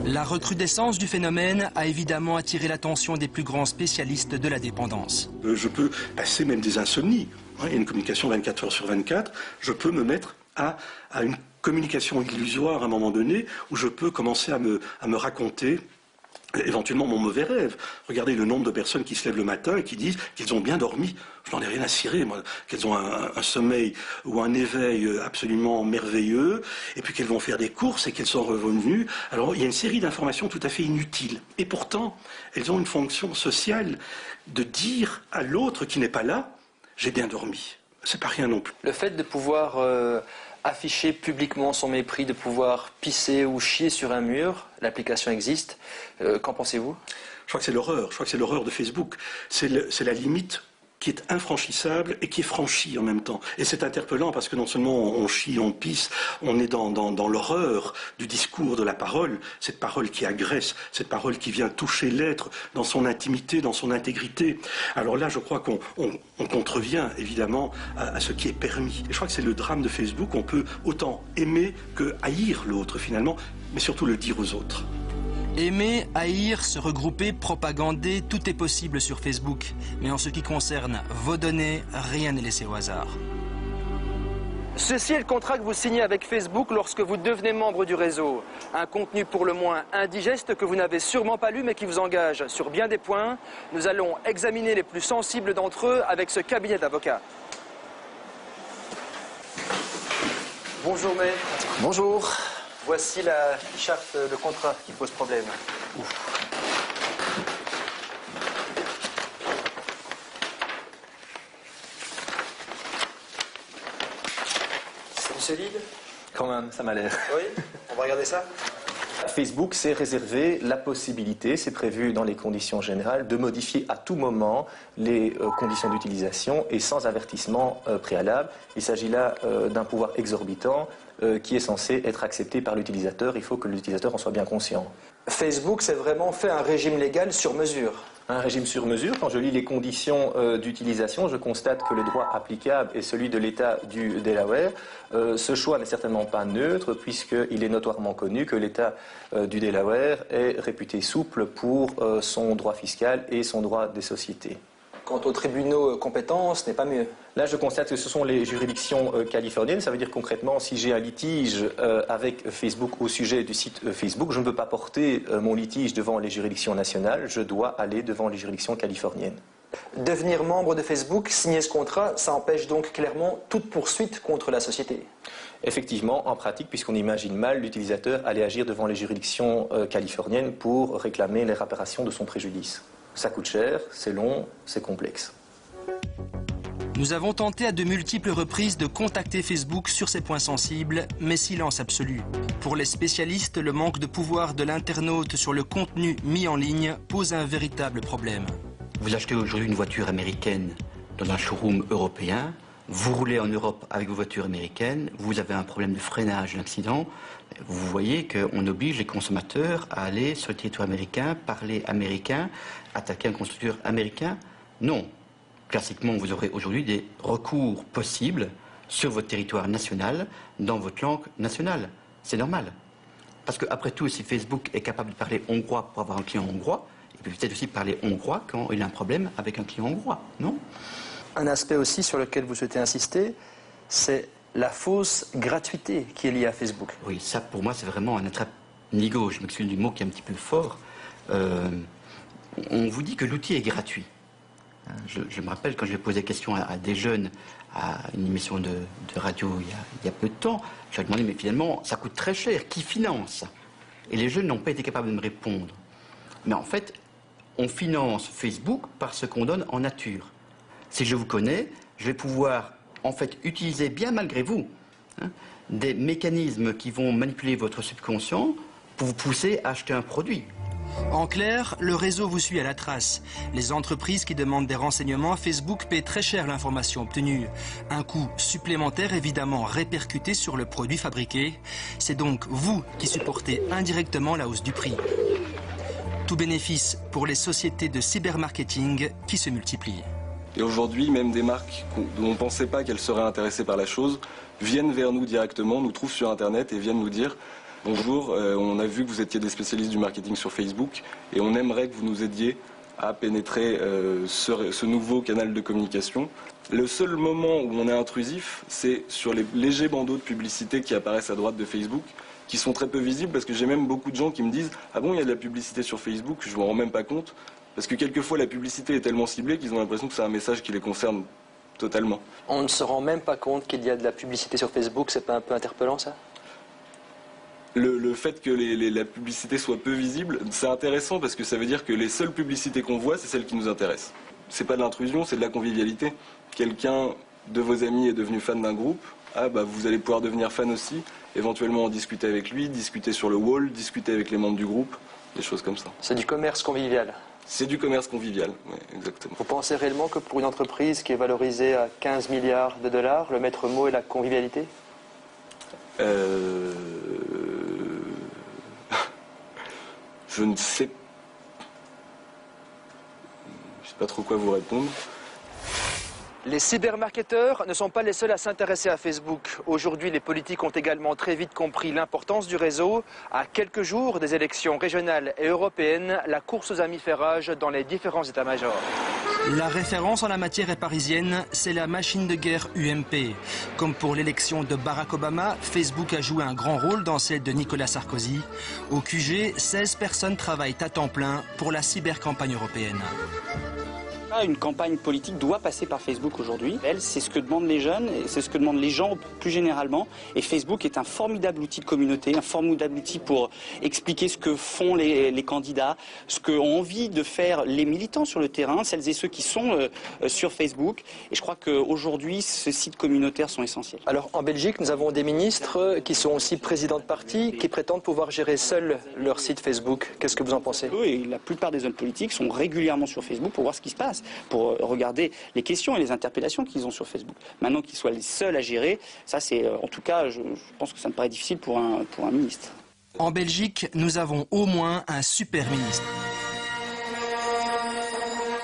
La recrudescence du phénomène a évidemment attiré l'attention des plus grands spécialistes de la dépendance. Je peux passer même des insomnies. Il y a une communication 24 heures sur 24. Je peux me mettre à une communication illusoire à un moment donné où je peux commencer à me raconter éventuellement mon mauvais rêve. Regardez le nombre de personnes qui se lèvent le matin et qui disent qu'ils ont bien dormi. Je n'en ai rien à cirer, moi, qu'elles ont un sommeil ou un éveil absolument merveilleux, et puis qu'elles vont faire des courses et qu'elles sont revenues. Alors, il y a une série d'informations tout à fait inutiles. Et pourtant, elles ont une fonction sociale de dire à l'autre qui n'est pas là, j'ai bien dormi. C'est pas rien non plus. Le fait de pouvoir afficher publiquement son mépris, de pouvoir pisser ou chier sur un mur, l'application existe. Qu'en pensez-vous? Je crois que c'est l'horreur. Je crois que c'est l'horreur de Facebook. C'est la limite qui est infranchissable et qui est franchie en même temps. Et c'est interpellant parce que non seulement on chie, on pisse, on est dans l'horreur du discours, de la parole, cette parole qui agresse, cette parole qui vient toucher l'être dans son intimité, dans son intégrité. Alors là, je crois qu'on contrevient évidemment à ce qui est permis. Et je crois que c'est le drame de Facebook. On peut autant aimer que haïr l'autre finalement, mais surtout le dire aux autres. Aimer, haïr, se regrouper, propagander, tout est possible sur Facebook. Mais en ce qui concerne vos données, rien n'est laissé au hasard. Ceci est le contrat que vous signez avec Facebook lorsque vous devenez membre du réseau. Un contenu pour le moins indigeste que vous n'avez sûrement pas lu mais qui vous engage sur bien des points. Nous allons examiner les plus sensibles d'entre eux avec ce cabinet d'avocats. Bonjour maître. Bonjour. Voici la charte de contrat qui pose problème. C'est du solide? Quand même, ça m'a l'air. Oui, on va regarder ça. Facebook s'est réservé la possibilité, c'est prévu dans les conditions générales, de modifier à tout moment les conditions d'utilisation et sans avertissement préalable. Il s'agit là d'un pouvoir exorbitant qui est censé être accepté par l'utilisateur. Il faut que l'utilisateur en soit bien conscient. Facebook s'est vraiment fait un régime légal sur mesure. Un régime sur mesure, quand je lis les conditions d'utilisation, je constate que le droit applicable est celui de l'État du Delaware. Ce choix n'est certainement pas neutre, puisqu'il est notoirement connu que l'État du Delaware est réputé souple pour son droit fiscal et son droit des sociétés. Quant aux tribunaux compétents, ce n'est pas mieux. Là, je constate que ce sont les juridictions californiennes. Ça veut dire concrètement, si j'ai un litige avec Facebook au sujet du site Facebook, je ne peux pas porter mon litige devant les juridictions nationales, je dois aller devant les juridictions californiennes. Devenir membre de Facebook, signer ce contrat, ça empêche donc clairement toute poursuite contre la société. Effectivement, en pratique, puisqu'on imagine mal l'utilisateur aller agir devant les juridictions californiennes pour réclamer les réparations de son préjudice. Ça coûte cher, c'est long, c'est complexe. Nous avons tenté à de multiples reprises de contacter Facebook sur ces points sensibles, mais silence absolu. Pour les spécialistes, le manque de pouvoir de l'internaute sur le contenu mis en ligne pose un véritable problème. Vous achetez aujourd'hui une voiture américaine dans un showroom européen, vous roulez en Europe avec vos voitures américaines, vous avez un problème de freinage, un accident, vous voyez qu'on oblige les consommateurs à aller sur le territoire américain, parler américain, attaquer un constructeur américain? Non. Classiquement, vous aurez aujourd'hui des recours possibles sur votre territoire national, dans votre langue nationale. C'est normal. Parce qu'après tout, si Facebook est capable de parler hongrois pour avoir un client hongrois, il peut peut-être aussi parler hongrois quand il a un problème avec un client hongrois, non? Un aspect aussi sur lequel vous souhaitez insister, c'est la fausse gratuité qui est liée à Facebook. Oui, ça pour moi c'est vraiment un attrape-nigo. Je m'excuse du mot qui est un petit peu fort. On vous dit que l'outil est gratuit. Je me rappelle quand je posé des questions à des jeunes à une émission de radio il y a peu de temps, je leur ai demandé mais finalement ça coûte très cher, qui finance? Et les jeunes n'ont pas été capables de me répondre. Mais en fait, on finance Facebook par ce qu'on donne en nature. Si je vous connais, je vais pouvoir en fait utiliser bien malgré vous des mécanismes qui vont manipuler votre subconscient pour vous pousser à acheter un produit. En clair, le réseau vous suit à la trace. Les entreprises qui demandent des renseignements, Facebook paie très cher l'information obtenue. Un coût supplémentaire évidemment répercuté sur le produit fabriqué. C'est donc vous qui supportez indirectement la hausse du prix. Tout bénéfice pour les sociétés de cybermarketing qui se multiplient. Et aujourd'hui, même des marques dont on ne pensait pas qu'elles seraient intéressées par la chose viennent vers nous directement, nous trouvent sur Internet et viennent nous dire Bonjour, on a vu que vous étiez des spécialistes du marketing sur Facebook et on aimerait que vous nous aidiez à pénétrer ce nouveau canal de communication. Le seul moment où on est intrusif, c'est sur les légers bandeaux de publicité qui apparaissent à droite de Facebook, qui sont très peu visibles, parce que j'ai même beaucoup de gens qui me disent « Ah bon, il y a de la publicité sur Facebook, je ne m'en rends même pas compte ». Parce que quelquefois, la publicité est tellement ciblée qu'ils ont l'impression que c'est un message qui les concerne totalement. On ne se rend même pas compte qu'il y a de la publicité sur Facebook, c'est pas un peu interpellant ça? Le fait que la publicité soit peu visible, c'est intéressant parce que ça veut dire que les seules publicités qu'on voit, c'est celles qui nous intéressent. C'est pas de l'intrusion, c'est de la convivialité. Quelqu'un de vos amis est devenu fan d'un groupe, ah bah vous allez pouvoir devenir fan aussi, éventuellement en discuter avec lui, discuter sur le wall, discuter avec les membres du groupe, des choses comme ça. C'est du commerce convivial. C'est du commerce convivial, oui, exactement. Vous pensez réellement que pour une entreprise qui est valorisée à 15 milliards de dollars, le maître mot est la convivialité? Je ne sais pas trop quoi vous répondre. Les cybermarketeurs ne sont pas les seuls à s'intéresser à Facebook. Aujourd'hui, les politiques ont également très vite compris l'importance du réseau. À quelques jours des élections régionales et européennes, la course aux amis fait rage dans les différents états-majors. La référence en la matière est parisienne, c'est la machine de guerre UMP. Comme pour l'élection de Barack Obama, Facebook a joué un grand rôle dans celle de Nicolas Sarkozy. Au QG, 16 personnes travaillent à temps plein pour la cybercampagne européenne. Une campagne politique doit passer par Facebook aujourd'hui. C'est ce que demandent les jeunes, et c'est ce que demandent les gens plus généralement. Et Facebook est un formidable outil de communauté, un formidable outil pour expliquer ce que font les candidats, ce qu'ont envie de faire les militants sur le terrain, celles et ceux qui sont sur Facebook. Et je crois qu'aujourd'hui, ces sites communautaires sont essentiels. Alors en Belgique, nous avons des ministres qui sont aussi présidents de partis, qui prétendent pouvoir gérer seuls leur site Facebook. Qu'est-ce que vous en pensez? Oui, la plupart des hommes politiques sont régulièrement sur Facebook pour voir ce qui se passe, pour regarder les questions et les interpellations qu'ils ont sur Facebook. Maintenant qu'ils soient les seuls à gérer, ça c'est, en tout cas, je pense que ça me paraît difficile pour un ministre. En Belgique, nous avons au moins un super ministre.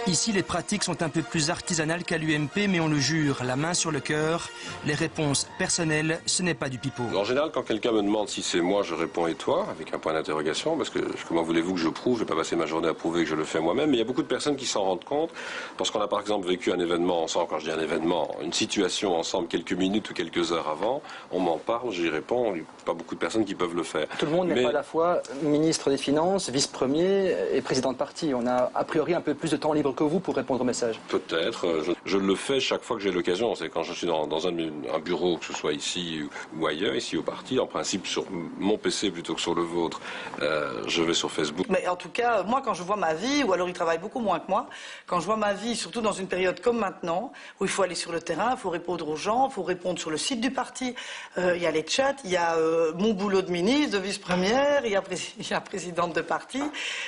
Ici, les pratiques sont un peu plus artisanales qu'à l'UMP, mais on le jure, la main sur le cœur, les réponses personnelles, ce n'est pas du pipeau. En général, quand quelqu'un me demande si c'est moi, je réponds et toi, avec un point d'interrogation, parce que comment voulez-vous que je prouve? Je ne vais pas passer ma journée à prouver que je le fais moi-même, mais il y a beaucoup de personnes qui s'en rendent compte, parce qu'on a par exemple vécu un événement ensemble, quand je dis un événement, une situation ensemble quelques minutes ou quelques heures avant, on m'en parle, j'y réponds, il n'y a pas beaucoup de personnes qui peuvent le faire. Tout le monde n'est pas à la fois ministre des Finances, vice-premier et président de parti. On a a priori un peu plus de temps libre que vous pour répondre aux messages. Peut-être. Je le fais chaque fois que j'ai l'occasion. C'est quand je suis dans un bureau, que ce soit ici ou ailleurs, ici au parti, en principe sur mon PC plutôt que sur le vôtre, je vais sur Facebook. Mais en tout cas, moi quand je vois ma vie, ou alors il travaille beaucoup moins que moi, quand je vois ma vie, surtout dans une période comme maintenant, où il faut aller sur le terrain, il faut répondre aux gens, il faut répondre sur le site du parti, il y a les chats, il y a mon boulot de ministre, de vice-première, il y a présidente de parti,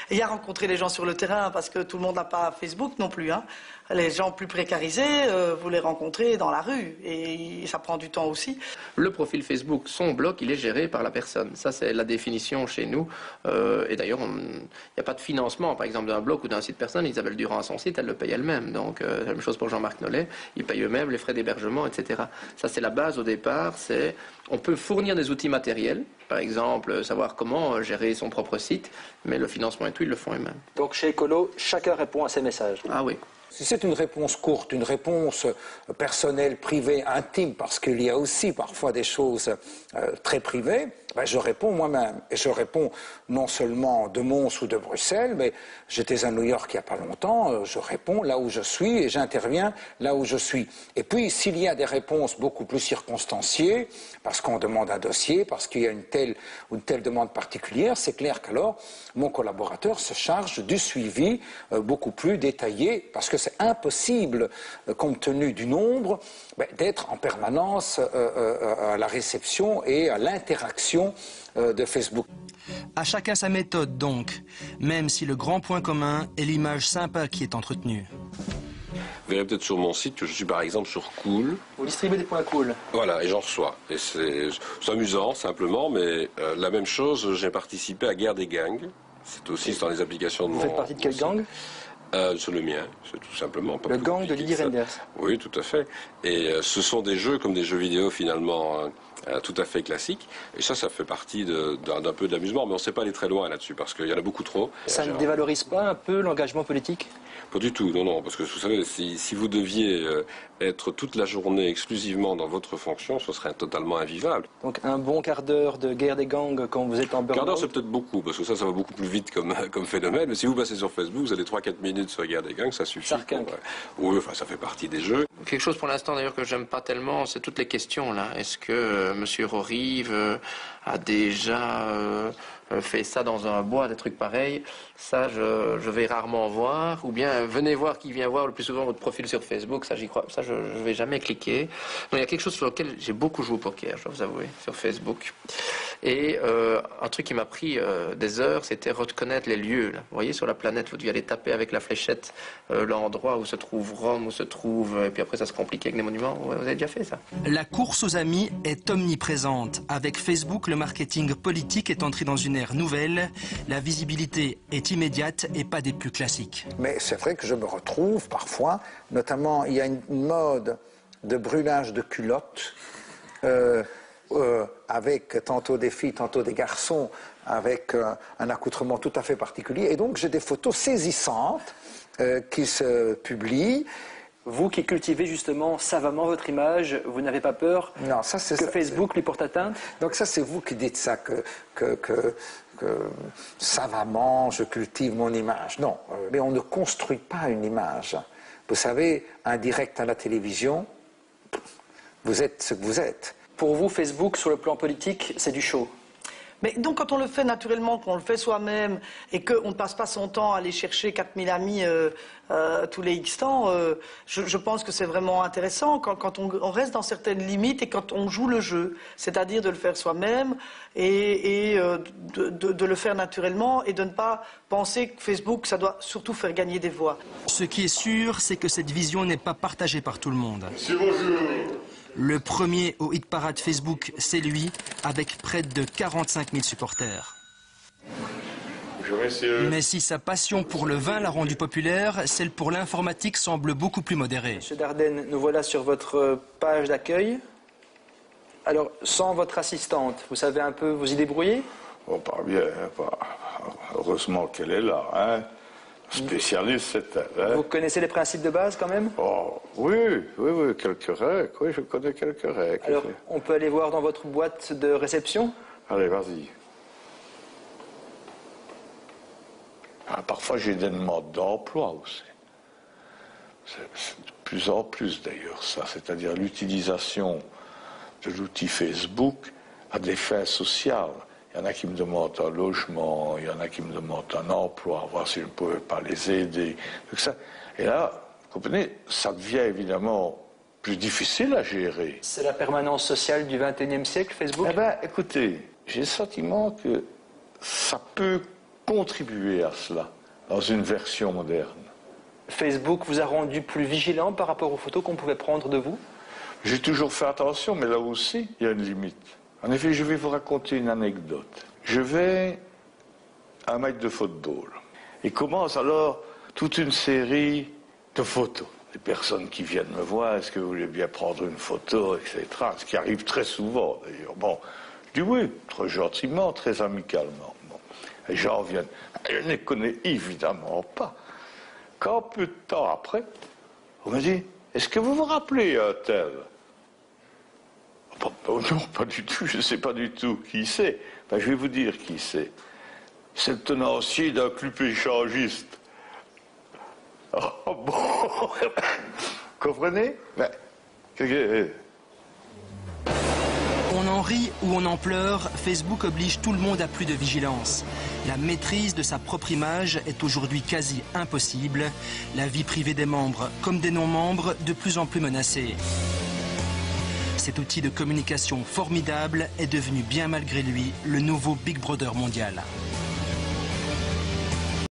il y a rencontrer les gens sur le terrain, parce que tout le monde n'a pas Facebook non plus. Les gens plus précarisés, vous les rencontrez dans la rue et ça prend du temps aussi. Le profil Facebook, son blog, il est géré par la personne. Ça, c'est la définition chez nous. Et d'ailleurs, il n'y a pas de financement, par exemple, d'un blog ou d'un site personnel. Isabelle Durand a son site, elle le paye elle-même. Donc, la même chose pour Jean-Marc Nollet. Il paye eux-mêmes les frais d'hébergement, etc. Ça, c'est la base au départ. On peut fournir des outils matériels, par exemple, savoir comment gérer son propre site, mais le financement et tout, ils le font eux-mêmes. Donc chez Écolo, chacun répond à ses messages. Ah oui. Si c'est une réponse courte, une réponse personnelle, privée, intime, parce qu'il y a aussi parfois des choses très privées, je réponds moi-même. Et je réponds non seulement de Mons ou de Bruxelles, mais j'étais à New York il n'y a pas longtemps, je réponds là où je suis et j'interviens là où je suis. Et puis, s'il y a des réponses beaucoup plus circonstanciées, parce qu'on demande un dossier, parce qu'il y a une telle demande particulière, c'est clair qu'alors, mon collaborateur se charge du suivi beaucoup plus détaillé, parce que c'est impossible, compte tenu du nombre, d'être en permanence à la réception et à l'interaction de Facebook. À chacun sa méthode donc, même si le grand point commun est l'image sympa qui est entretenue. Vous verrez peut-être sur mon site que je suis par exemple sur Cool. Vous distribuez des points cool. Voilà, et j'en reçois. Et c'est amusant simplement, mais la même chose, j'ai participé à Guerre des gangs. C'est aussi dans les applications de Vous faites partie de quel gang? C'est le mien, c'est tout simplement. Pas le gang de Lydie Renders. Oui, tout à fait. Et ce sont des jeux comme des jeux vidéo finalement tout à fait classique. Et ça fait partie d'un peu d'amusement, mais on ne sait pas aller très loin là-dessus, parce qu'il y en a beaucoup trop. Ça ne dévalorise pas un peu l'engagement politique? Pas du tout, non, parce que vous savez, si vous deviez être toute la journée exclusivement dans votre fonction, ce serait totalement invivable. Donc un bon quart d'heure de guerre des gangs quand vous êtes en burn-out? Quart d'heure, c'est peut-être beaucoup, parce que ça va beaucoup plus vite comme phénomène, mais si vous passez sur Facebook, vous avez 3-4 minutes sur la guerre des gangs, ça suffit. Oui, enfin, ça fait partie des jeux. Quelque chose pour l'instant d'ailleurs que j'aime pas tellement, c'est toutes les questions là. Est-ce que M. Rorive a déjà fait ça dans un bois, des trucs pareils? Ça, je vais rarement voir. Ou bien, venez voir qui vient voir le plus souvent votre profil sur Facebook. Ça, j'y crois. Ça, je vais jamais cliquer. Donc, il y a quelque chose sur lequel j'ai beaucoup joué au poker, je dois vous avouer, sur Facebook. Et un truc qui m'a pris des heures, c'était reconnaître les lieux. Là. Vous voyez, sur la planète, vous deviez aller taper avec la fléchette l'endroit où se trouve Rome, où se trouve... Et puis après, ça se complique avec les monuments. Ouais, vous avez déjà fait ça? La course aux amis est omniprésente. Avec Facebook, le marketing politique est entré dans une ère nouvelle. La visibilité est immédiate et pas des plus classiques. Mais c'est vrai que je me retrouve parfois, notamment il y a une mode de brûlage de culottes, avec tantôt des filles, tantôt des garçons, avec un accoutrement tout à fait particulier. Et donc j'ai des photos saisissantes qui se publient. Vous qui cultivez justement savamment votre image, vous n'avez pas peur que Facebook lui porte atteinte? Donc ça, c'est vous qui dites ça, que savamment je cultive mon image. Non, mais on ne construit pas une image. Vous savez, un direct à la télévision, vous êtes ce que vous êtes. Pour vous, Facebook, sur le plan politique, c'est du show? Mais donc quand on le fait naturellement, qu'on le fait soi-même et qu'on ne passe pas son temps à aller chercher 4000 amis tous les X temps, je pense que c'est vraiment intéressant quand on reste dans certaines limites et quand on joue le jeu, c'est-à-dire de le faire soi-même et de le faire naturellement et de ne pas penser que Facebook, ça doit surtout faire gagner des voix. Ce qui est sûr, c'est que cette vision n'est pas partagée par tout le monde. Monsieur, bonjour. Le premier au hit parade Facebook, c'est lui, avec près de 45 000 supporters. Bonjour, messieurs. Mais si sa passion pour le vin l'a rendu populaire, celle pour l'informatique semble beaucoup plus modérée. Monsieur Dardenne, nous voilà sur votre page d'accueil. Alors, sans votre assistante, vous savez un peu vous y débrouiller? Oh, pas bien, pas. Heureusement qu'elle est là, hein. Spécialiste, c'est elle. Hein. Vous connaissez les principes de base quand même? Oh, oui, quelques règles. Oui, je connais quelques règles. Alors, on peut aller voir dans votre boîte de réception? Allez, vas-y. Ah, parfois, j'ai des demandes d'emploi aussi. C'est de plus en plus, d'ailleurs, ça. C'est-à-dire l'utilisation de l'outil Facebook à des fins sociales. Il y en a qui me demandent un logement, il y en a qui me demandent un emploi, voir si je ne pouvais pas les aider. Donc ça. Et là, vous comprenez, ça devient évidemment plus difficile à gérer. C'est la permanence sociale du XXIe siècle, Facebook? Eh bien, écoutez, j'ai le sentiment que ça peut contribuer à cela dans une version moderne. Facebook vous a rendu plus vigilant par rapport aux photos qu'on pouvait prendre de vous? J'ai toujours fait attention, mais là aussi, il y a une limite. En effet, je vais vous raconter une anecdote. Je vais à un match de football. Il commence alors toute une série de photos. Des personnes qui viennent me voir, est-ce que vous voulez bien prendre une photo, etc. Ce qui arrive très souvent, d'ailleurs. Bon, je dis oui, très gentiment, très amicalement. Bon. Les gens viennent. Je ne les connais évidemment pas. Quand peu de temps après, on me dit, est-ce que vous vous rappelez un tel? Oh non, pas du tout, je ne sais pas du tout qui c'est. Ben, je vais vous dire qui c'est. C'est le tenancier d'un club échangiste. Oh bon. Comprenez? Ben, On en rit ou on en pleure, Facebook oblige tout le monde à plus de vigilance. La maîtrise de sa propre image est aujourd'hui quasi impossible. La vie privée des membres comme des non-membres de plus en plus menacée. Cet outil de communication formidable est devenu bien malgré lui le nouveau Big Brother mondial.